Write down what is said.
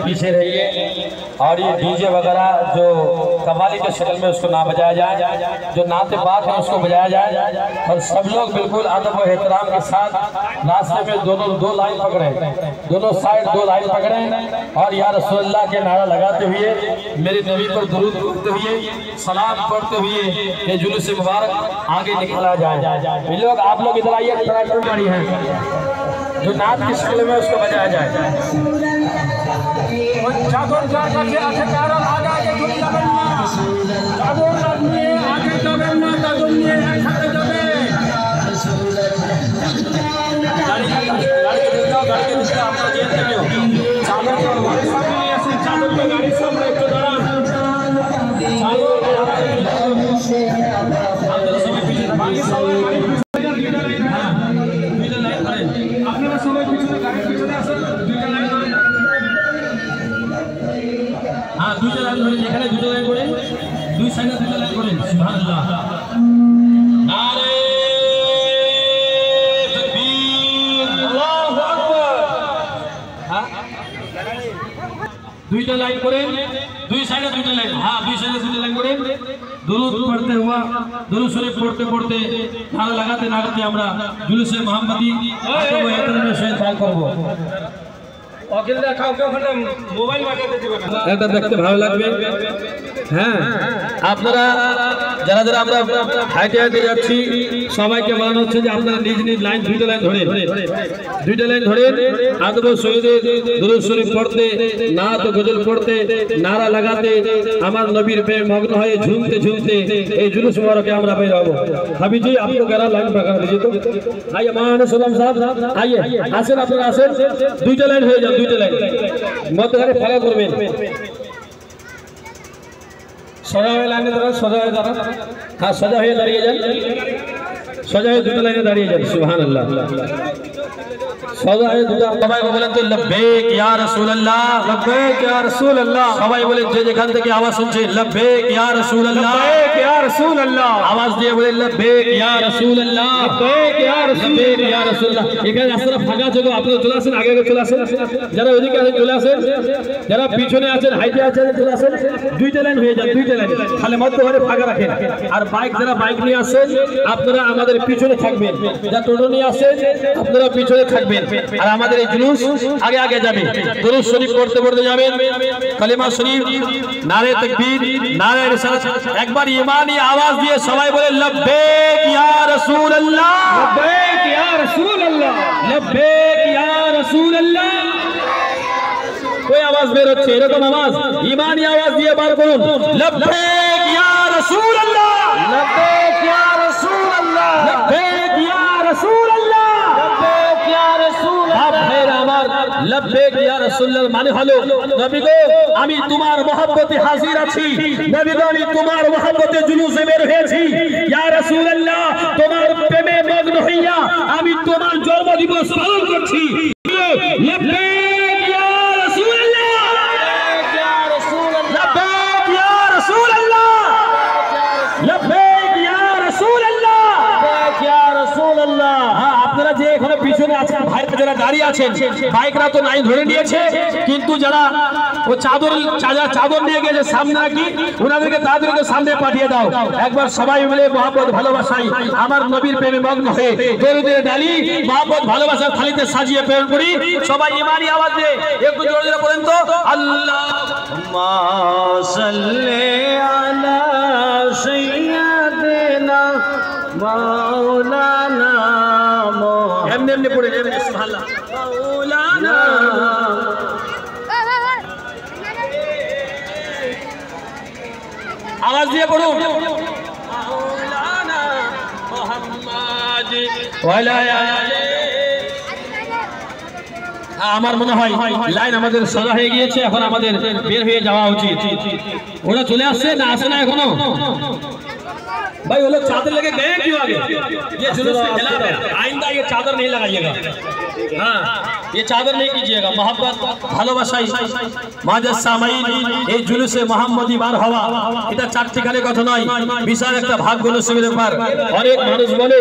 पीछे रहिए और ये डीजे वगैरह जो कव्वाली के शक्ल में उसको ना बजाया जाए, जो नाते बात है उसको बजाया जाए और सब लोग बिल्कुल अदब और एहतराम के साथ रास्ते में दोनों दो लाइन पकड़े, दोनों साइड दो लाइन पकड़े और या रसूलुल्लाह के नारा लगाते हुए, मेरे नबी पर दुरूद पढ़ते हुए, सलाम पढ़ते हुए ये जुलूस मुबारक आगे निकाला जाए। लोग आप लोग इधर आइए, ट्रैक्टर गाड़ी है जो नात की शक्ल में उसको बजाया जाए। हाँ দুইটা লাইন ধরে এখানে দুটো লাইন করে দুই সাইডে দুটো লাইন করেন সুবহানাল্লাহ নারে তাকবীর আল্লাহু আকবার হ্যাঁ দুইটা লাইন করেন দুই সাইডে দুটো লাইন হ্যাঁ দুই সাইডে দুটো লাইন করেন दुरूद पढ़ते हुआ दुरूद शरीफ पढ़ते पढ़ते नारा लगाते लगाते আমরা जुलूस मोहम्मदी আদব ও এহতরামের সহিত পালন করব। অকিলরা কাউকে ওখানে মোবাইল বাজাতে দিবেন না, এটা দেখতে ভালো লাগবে। হ্যাঁ আপনারা যারা যারা আমরা হাইটে হাইটে যাচ্ছি সবাইকে বলানো হচ্ছে যে আপনারা নিজ নিজ লাইন দুইটা লাইন ধরে আদব ও সহিতে দুরূদ শরীফ পড়তে নাত ও গজল পড়তে নারা লাগাতে আমার নবীর প্রেমে মগ্ন হয়ে ঝুমতে ঝুমতে এই जुलूस मुबारके আমরা বের হব। হাবি জি आपको गरा लाइन पकड़ लीजिए तो आइए मान सलाम साहब आइए আসেন আপনারা আসেন দুইটা লাইন হয়ে যান দুইটা লাইন মধ্যখানে ফাঁকা করবেন সোজা হয়ে লাইনে দাঁড়ান সোজা হয়ে দাঁড়ান হ্যাঁ সোজা হয়ে দাঁড়িয়ে যান সোজা হয়ে দুটো লাইনে দাঁড়িয়ে যান সুবহানাল্লাহ সোজা হয়ে দুটো সবাই বলেন তো লব্বেক ইয়া রাসূলুল্লাহ লব্বেক ইয়া রাসূলুল্লাহ সবাই বলেন যে যেখান থেকে আওয়াজ শুনছে লব্বেক ইয়া রাসূলুল্লাহ লব্বেক ইয়া রাসূলুল্লাহ আওয়াজ দিয়ে বলেন লব্বেক ইয়া রাসূলুল্লাহ লব্বেক ইয়া রাসূলুল্লাহ এখানে রাস্তা ফাঁকা আছে আপনারা চলে আসেন আগে আগে চলে আসেন যারা ওইদিকে আছেন চলে আসেন যারা পিছনে আছেন হাইটে আছেন চলে আসেন দুইটা লাইন হয়ে যান দুইটা লাইন খালি মধ্যখানে ফাঁকা রাখেন আর যারা বাইক নিয়ে আসেন আপনারা আমাদের পিছনে থাকবেন যারা টোটো নিয়ে আসেন আপনারা পিছনে থাকবেন আর আমাদের এই जुलूस আগে আগে যাবে দুরূদ শরীফ পড়তে পড়তে যাবেন কালিমা শরীফ নারে তাকবীর নারে রিসালাত একবার ঈমানি আওয়াজ দিয়ে সবাই বলে লব্বেক ইয়া রাসূলুল্লাহ লব্বেক ইয়া রাসূলুল্লাহ লব্বেক ইয়া রাসূলুল্লাহ कोई आवाज बेर হচ্ছে এরকম आवाज ঈমানি आवाज দিয়ে বার করুন লব্বেক ইয়া রাসূলুল্লাহ লব্বেক ইয়া রাসূলুল্লাহ লব্বেক ইয়া রাসূলুল্লাহ লব্বেক ইয়া রাসূলুল্লাহ ভাই আমার লব্বেক ইয়া রাসূলুল্লাহ মানে হলো নবী গো আমি তোমার মহব্বতে হাজির আছি নবী গো আমি তোমার মহব্বতে জুলুসে বের হয়েছি ইয়া রাসূলুল্লাহ তোমার প্রেমে মগ্ন হইয়া আমি তোমার জন্মদিবস পালন করছি লব্বেক ইয়া রাসূলুল্লাহ লব্বেক ইয়া রাসূলুল্লাহ লব্বেক ইয়া রাসূলুল্লাহ লব্বেক ইয়া রাসূলুল্লাহ হ্যাঁ আপনারা যে এখানে পিছনে আছেন ভাইরা যারা দাঁড়িয়ে আছেন বাইকরা তো নাই ধরে নিয়েছে কিন্তু যারা ও চাদর নিয়ে গেছে সামনে নাকি ওনাদেরকে তাদেরকে সামনে পাঠিয়ে দাও একবার সবাই মিলে মহব্বত ভালোবাসাই আমার নবীর প্রেমে মগ্ন হয়ে দরুদের ডালি মহব্বত ভালোবাসার থালিতে সাজিয়ে প্রেরণ করি সবাই ঈমানি আওয়াজ দিয়ে একটু জোরে জোরে বলেন তো আল্লাহুম্মা সাল্লি আলা সাইয়্যিদিনা মাওলানা এমনি এমনি পড়ে যাবেন সুবহানাল্লাহ মাওলানা आवाज दिए पढ़ो मौलाना मोहम्मद ওয়ালা আলি আমার মনে হয় লাইন আমাদের সোজা হয়ে গিয়েছে এখন আমাদের বের হয়ে যাওয়া উচিত ওরা চলে আসছে না আসে না এখনো भाई वो लोग चादर लेके गए क्यों आगे? ये जुलूस में खिलाफ है, आइंदा ये चादर नहीं लगाइएगा। हाँ, ये चादर नहीं कीजिएगा। मोहब्बत ভালোবাসাই মাঝে সামাইন এই জুলুসে মোহাম্মদী বার হওয়া এটা চারটিখানি কথা নয়, বিশাল একটা ভাগ্য নসিবের ব্যাপার। অনেক মানুষ বলে